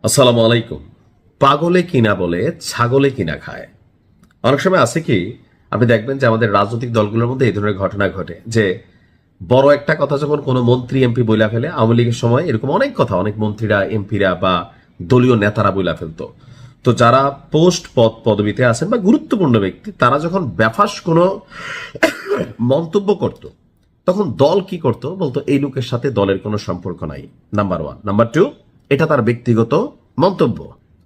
আসসালামু আলাইকুম। পাগলে কিনা বলে ছাগলে কিনা খায়। অনেক সময় আছে কি, আপনি দেখবেন যে আমাদের রাজনৈতিক দলগুলোর মধ্যে এই ধরনের ঘটনা ঘটে যে বড় একটা কথা যখন কোনো মন্ত্রী এমপি বইলা ফেলে, আওয়ামী লীগের সময় এরকম অনেক কথা অনেক মন্ত্রীরা এমপিরা বা দলীয় নেতারা বইলা ফেলতো। তো যারা পোস্ট পদবিতে আছেন বা গুরুত্বপূর্ণ ব্যক্তি, তারা যখন ব্যাফাস কোনো মন্তব্য করত, তখন দল কি করত, বলতো এই লোকের সাথে দলের কোনো সম্পর্ক নাই। Number one. নাম্বার টু, এটা তার ব্যক্তিগত মন্তব্য,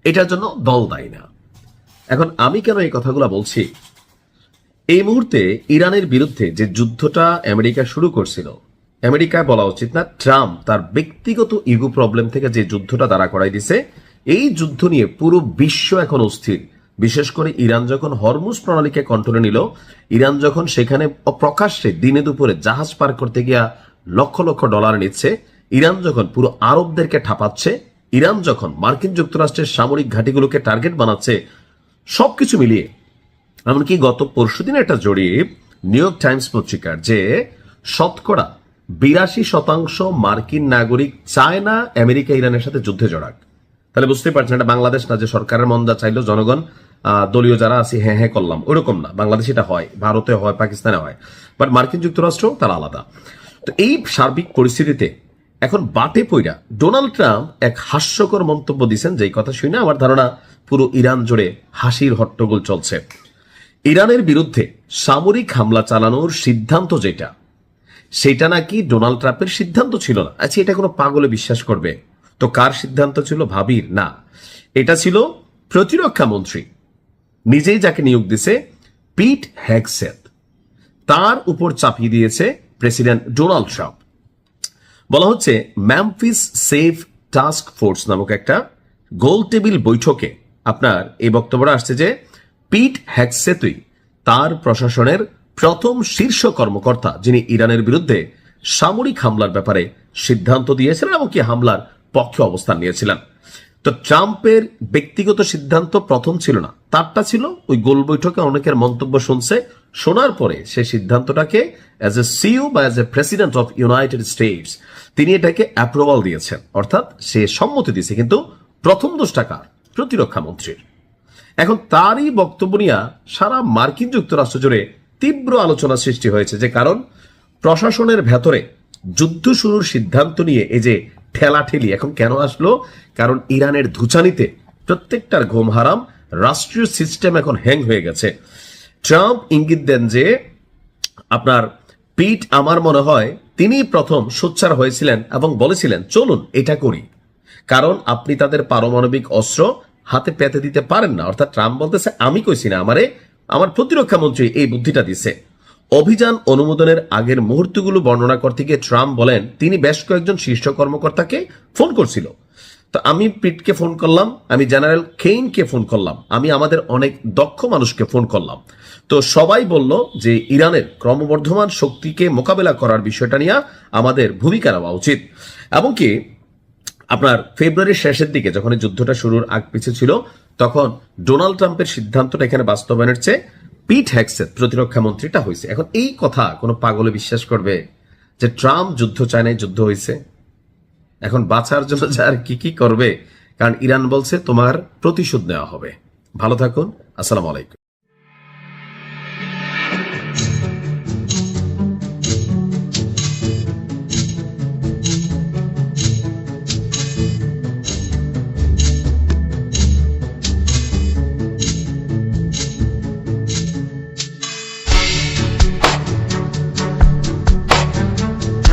এটার জন্য দল দায়ী না। এখন আমি কেন এই কথাগুলো বলছি, এই মুহূর্তে ইরানের বিরুদ্ধে যে যুদ্ধটা আমেরিকা শুরু করছিল, আমেরিকায় বলা উচিত না, ট্রাম্প তার ব্যক্তিগত ইগো প্রবলেম থেকে যে যুদ্ধটা দাঁড়া করাই দিছে, এই যুদ্ধ নিয়ে পুরো বিশ্ব এখন অস্থির। বিশেষ করে ইরান যখন হরমুজ প্রণালীকে কন্ট্রোলে নিল, ইরান যখন সেখানে প্রকাশ্যে দিনে দুপুরে জাহাজ পার করতে গিয়া লক্ষ লক্ষ ডলার নিচ্ছে, ইরান যখন পুরো আরবদেরকে ঠাপাচ্ছে, ইরান যখন মার্কিন যুক্তরাষ্ট্রের সামরিক ঘাঁটিগুলোকে টার্গেট বানাচ্ছে, সবকিছু মিলিয়ে এমনকি গত পরশুদিন একটা জরিপ নিউ ইয়র্ক টাইমস পত্রিকার, যে শতকরা 82% মার্কিন নাগরিক চায় না আমেরিকা ইরানের সাথে যুদ্ধে জড়াক। তাহলে বুঝতেই পারছেন, এটা বাংলাদেশ না যে সরকারের মন যা চাইলো জনগণ দলীয় যারা আছে হ্যাঁ হ্যাঁ করলাম, ওরকম না। বাংলাদেশ এটা হয়, ভারতে হয়, পাকিস্তানে হয়, বাট মার্কিন যুক্তরাষ্ট্র তারা আলাদা। তো এই সার্বিক পরিস্থিতিতে এখন বাটে পইরা ডোনাল্ড ট্রাম্প এক হাস্যকর মন্তব্য দিচ্ছেন, যেই কথা শুনে আমার ধারণা পুরো ইরান জুড়ে হাসির হট্টগোল চলছে। ইরানের বিরুদ্ধে সামরিক হামলা চালানোর সিদ্ধান্ত যেটা, সেটা নাকি ডোনাল্ড ট্রাম্পের সিদ্ধান্ত ছিল না। আচ্ছা, এটা কোনো পাগলে বিশ্বাস করবে? তো কার সিদ্ধান্ত ছিল? ভাবির না, এটা ছিল প্রতিরক্ষা মন্ত্রী নিজেই, যাকে নিয়োগ দিছে পিট হেগসেথ, তার উপর চাপিয়ে দিয়েছে প্রেসিডেন্ট ডোনাল্ড ট্রাম্প। বলা হচ্ছে ম্যামফিস সেফ টাস্ক ফোর্স নামক একটা গোল টেবিল বৈঠকে আপনার এই বক্তব্যটা আসছে যে পিট হেগসেথই তার প্রশাসনের প্রথম শীর্ষ কর্মকর্তা, যিনি ইরানের বিরুদ্ধে সামরিক হামলার ব্যাপারে সিদ্ধান্ত দিয়েছিলেন এবং কি হামলার পক্ষে অবস্থান নিয়েছিলেন। তো ট্রাম্পের ব্যক্তিগত সিদ্ধান্ত প্রথম ছিল না, তারটা ছিল ওই গোল বৈঠকে অনেকের মন্তব্য শুনছে, শোনার পরে সে সিদ্ধান্তটাকে অ্যাজ এ সিইও বা as a president of United states তিনি এটাকে অ্যাপ্রুভাল দিয়েছেন, অর্থাৎ সে সম্মতি দিয়েছে। কিন্তু প্রথম দোষটা কার? প্রতিরক্ষা মন্ত্রীর। এখন তারই বক্তব্য নিয়ে সারা মার্কিন যুক্তরাষ্ট্র জুড়ে তীব্র আলোচনা সৃষ্টি হয়েছে, যে কারণ প্রশাসনের ভেতরে যুদ্ধ শুরুর সিদ্ধান্ত নিয়ে এই যে ঠেলাঠেলি এখন কেন আসলো? কারণ ইরানের ধুচানিতে প্রত্যেকটার ঘুম হারাম, রাষ্ট্রীয় সিস্টেম এখন হ্যাং হয়ে গেছে। ট্রাম্প ইঙ্গিত দেন যে আপনার পিট, আমার মনে হয় তিনি প্রথম সোচ্চার হয়েছিলেন এবং বলেছিলেন চলুন এটা করি, কারণ আপনি তাদের পারমাণবিক অস্ত্র হাতে পেতে দিতে পারেন না। অর্থাৎ ট্রাম্প বলতেছে আমি কইছি না, আমার প্রতিরক্ষা মন্ত্রী এই বুদ্ধিটা দিছে। অভিযান অনুমোদনের আগের মুহূর্তগুলো বর্ণনা করতে গিয়ে ট্রাম্প বলেন তিনি বেশ কয়েকজন শীর্ষ কর্মকর্তাকে ফোন করছিল। তো আমি পিটকে ফোন করলাম, আমি জেনারেল কেইনকে ফোন করলাম, আমি আমাদের অনেক দক্ষ মানুষকে ফোন করলাম। তো সবাই বলল যে ইরানের ক্রমবর্ধমান শক্তিকে মোকাবেলা করার বিষয়টা নিয়ে আমাদের ভূমিকা নেওয়া উচিত। এমনকি আপনার ফেব্রুয়ারির শেষের দিকে যখন এই যুদ্ধটা শুরুর আগ পিছু ছিল, তখন ডোনাল্ড ট্রাম্পের সিদ্ধান্তটা এখানে বাস্তবায়নের চেয়ে পিট হেগসেথ প্রতিরক্ষা মন্ত্রীটা হয়েছে। এখন এই কথা কোনো পাগলে বিশ্বাস করবে যে ট্রাম্প যুদ্ধ চায় নাই, যুদ্ধ হয়েছে? এখন বাঁচার জন্য যার কি কি করবে, কারণ ইরান বলছে তোমার প্রতিশোধ নেওয়া হবে। ভালো থাকুন, আসসালামু আলাইকুম।